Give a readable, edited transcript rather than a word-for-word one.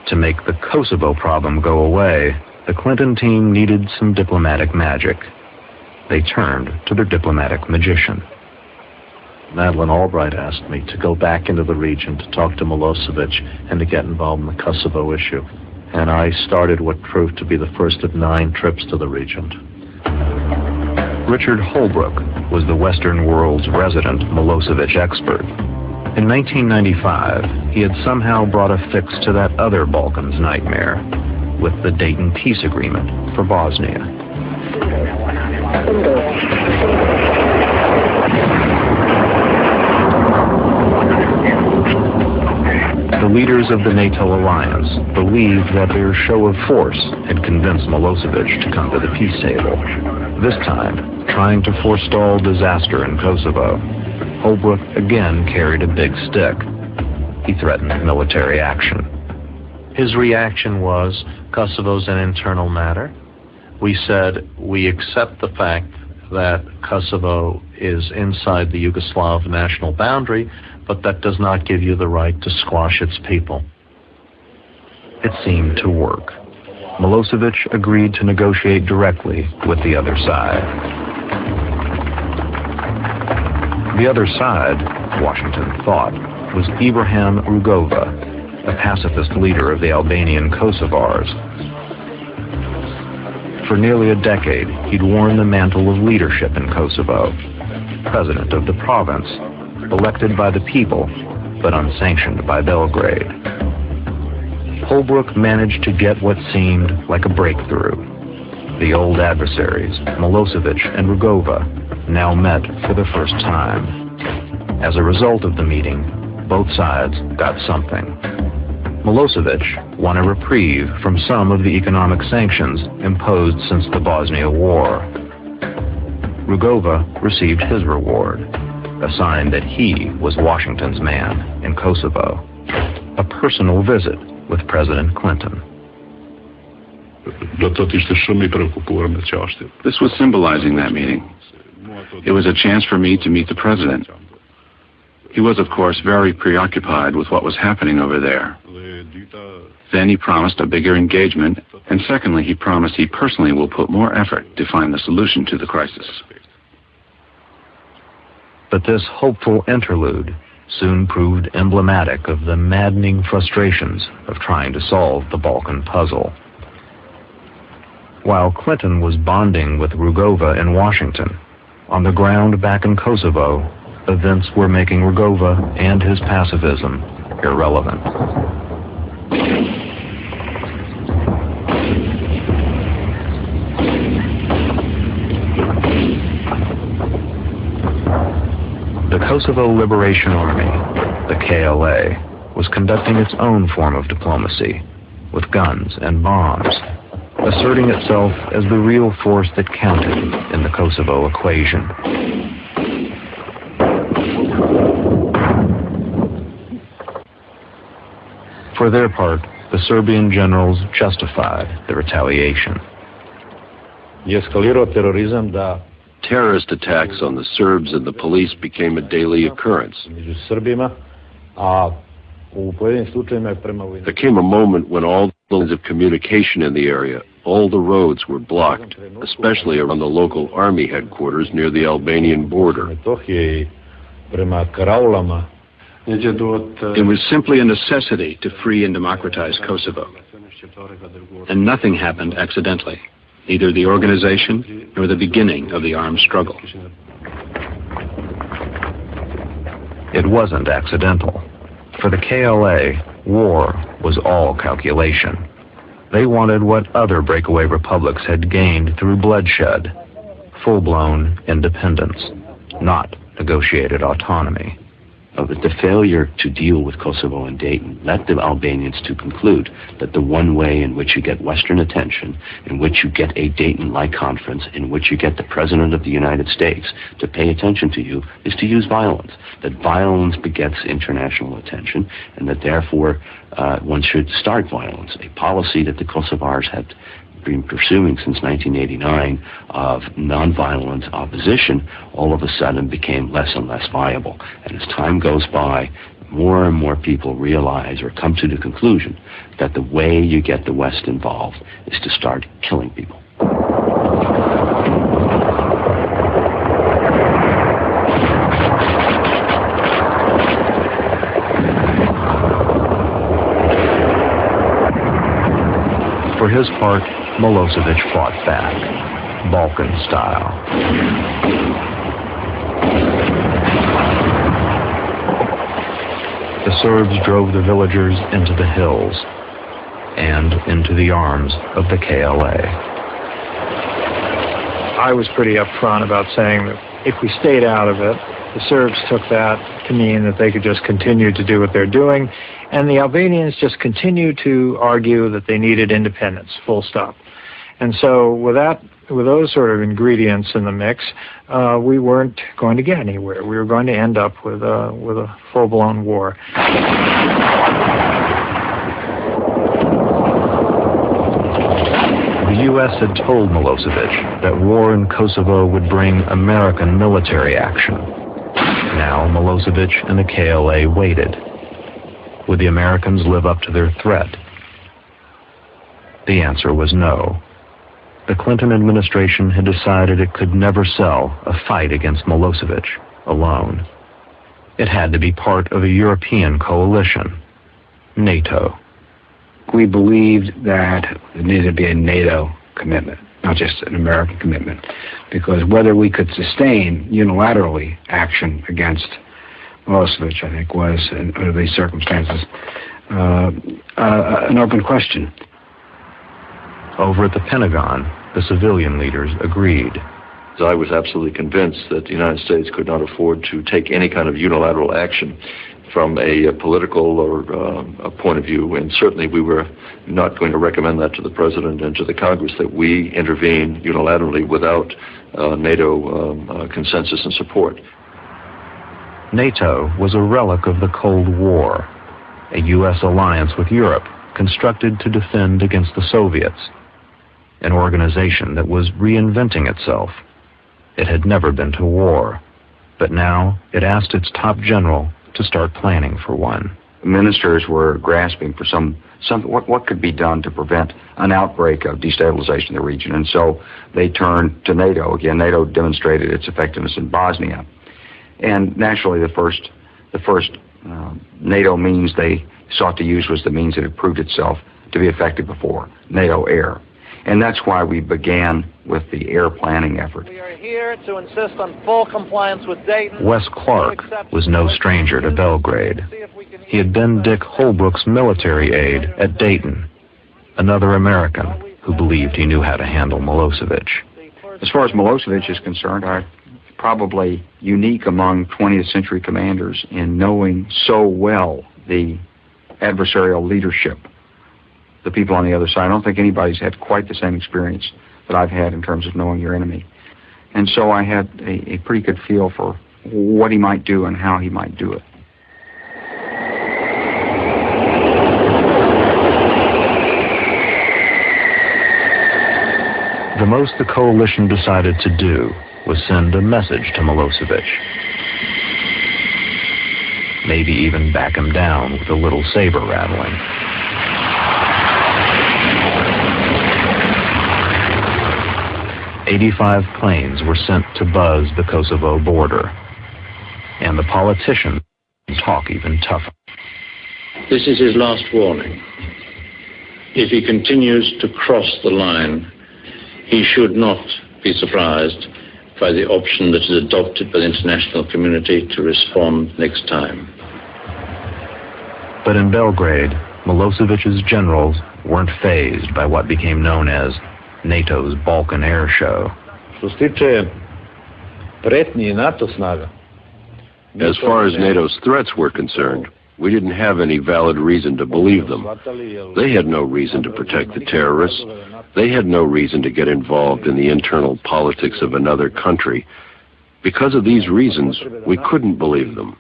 To make the Kosovo problem go away, the Clinton team needed some diplomatic magic. They turned to their diplomatic magician. Madeleine Albright asked me to go back into the region to talk to Milosevic and to get involved in the Kosovo issue. And I started what proved to be the first of 9 trips to the region. Richard Holbrook was the Western world's resident Milosevic expert. In 1995, he had somehow brought a fix to that other Balkans nightmare with the Dayton Peace Agreement for Bosnia. The leaders of the NATO alliance believed that their show of force had convinced Milosevic to come to the peace table. This time, trying to forestall disaster in Kosovo, Holbrook again carried a big stick. He threatened military action. His reaction was, Kosovo's an internal matter. We said, we accept the fact that Kosovo is inside the Yugoslav national boundary, but that does not give you the right to squash its people. It seemed to work. Milosevic agreed to negotiate directly with the other side. The other side, Washington thought, was Ibrahim Rugova, a pacifist leader of the Albanian Kosovars. For nearly a decade, he'd worn the mantle of leadership in Kosovo, president of the province, elected by the people, but unsanctioned by Belgrade. Holbrook managed to get what seemed like a breakthrough. The old adversaries, Milosevic and Rugova, now met for the first time. As a result of the meeting, both sides got something. Milosevic won a reprieve from some of the economic sanctions imposed since the Bosnia War. Rugova received his reward, a sign that he was Washington's man in Kosovo. A personal visit with President Clinton. This was symbolizing that meeting. It was a chance for me to meet the president. He was, of course, very preoccupied with what was happening over there. Then he promised a bigger engagement, and secondly, he promised he personally will put more effort to find the solution to the crisis. But this hopeful interlude soon proved emblematic of the maddening frustrations of trying to solve the Balkan puzzle. While Clinton was bonding with Rugova in Washington, on the ground back in Kosovo, events were making Rugova and his pacifism irrelevant. The Kosovo Liberation Army, the KLA, was conducting its own form of diplomacy, with guns and bombs, asserting itself as the real force that counted in the Kosovo equation. For their part, the Serbian generals justified the retaliation. Terrorist attacks on the Serbs and the police became a daily occurrence. There came a moment when all the lines of communication in the area, all the roads were blocked, especially around the local army headquarters near the Albanian border. It was simply a necessity to free and democratize Kosovo. And nothing happened accidentally, neither the organization nor the beginning of the armed struggle. It wasn't accidental. For the KLA, war was all calculation. They wanted what other breakaway republics had gained through bloodshed: full-blown independence, not negotiated autonomy. The failure to deal with Kosovo and Dayton led the Albanians to conclude that the one way in which you get Western attention, in which you get a Dayton-like conference, in which you get the President of the United States to pay attention to you, is to use violence. That violence begets international attention, and that therefore one should start violence, a policy that the Kosovars had been pursuing since 1989 of nonviolent opposition, all of a sudden became less and less viable. And as time goes by, more and more people realize or come to the conclusion that the way you get the West involved is to start killing people. For his part, Milosevic fought back, Balkan style. The Serbs drove the villagers into the hills and into the arms of the KLA. I was pretty upfront about saying that if we stayed out of it, the Serbs took that to mean that they could just continue to do what they're doing, and the Albanians just continued to argue that they needed independence, full stop. And so with those sort of ingredients in the mix, we weren't going to get anywhere. We were going to end up with a full-blown war. The U.S. had told Milosevic that war in Kosovo would bring American military action. Now Milosevic and the KLA waited. Would the Americans live up to their threat? The answer was no. The Clinton administration had decided it could never sell a fight against Milosevic alone. It had to be part of a European coalition, NATO. We believed that there needed to be a NATO commitment, not just an American commitment, because whether we could sustain unilaterally action against Milosevic, I think, was, under these circumstances, an open question. Over at the Pentagon, the civilian leaders agreed. I was absolutely convinced that the United States could not afford to take any kind of unilateral action from a political or a point of view, and certainly we were not going to recommend that to the President and to the Congress, that we intervene unilaterally without NATO consensus and support. NATO was a relic of the Cold War, a U.S. alliance with Europe constructed to defend against the Soviets, an organization that was reinventing itself. It had never been to war, but now it asked its top general to start planning for one. Ministers were grasping for what could be done to prevent an outbreak of destabilization in the region, and so they turned to NATO. Again, NATO demonstrated its effectiveness in Bosnia, and naturally the first NATO means they sought to use was the means that had proved itself to be effective before, NATO Air. And that's why we began with the air planning effort. We are here to insist on full compliance with Dayton. Wes Clark was no stranger to Belgrade. He had been Dick Holbrook's military aide at Dayton, another American who believed he knew how to handle Milosevic. As far as Milosevic is concerned, I'm probably unique among 20th century commanders in knowing so well the adversarial leadership, the people on the other side. I don't think anybody's had quite the same experience that I've had in terms of knowing your enemy. And so I had a pretty good feel for what he might do and how he might do it. The most the coalition decided to do was send a message to Milosevic. Maybe even back him down with a little saber rattling. "85 planes were sent to buzz the Kosovo border, and the politicians talk even tougher." This is his last warning. If he continues to cross the line, he should not be surprised by the option that is adopted by the international community to respond next time. But in Belgrade, Milosevic's generals weren't fazed by what became known as NATO's Balkan Air Show. As far as NATO's threats were concerned, we didn't have any valid reason to believe them. They had no reason to protect the terrorists. They had no reason to get involved in the internal politics of another country. Because of these reasons, we couldn't believe them.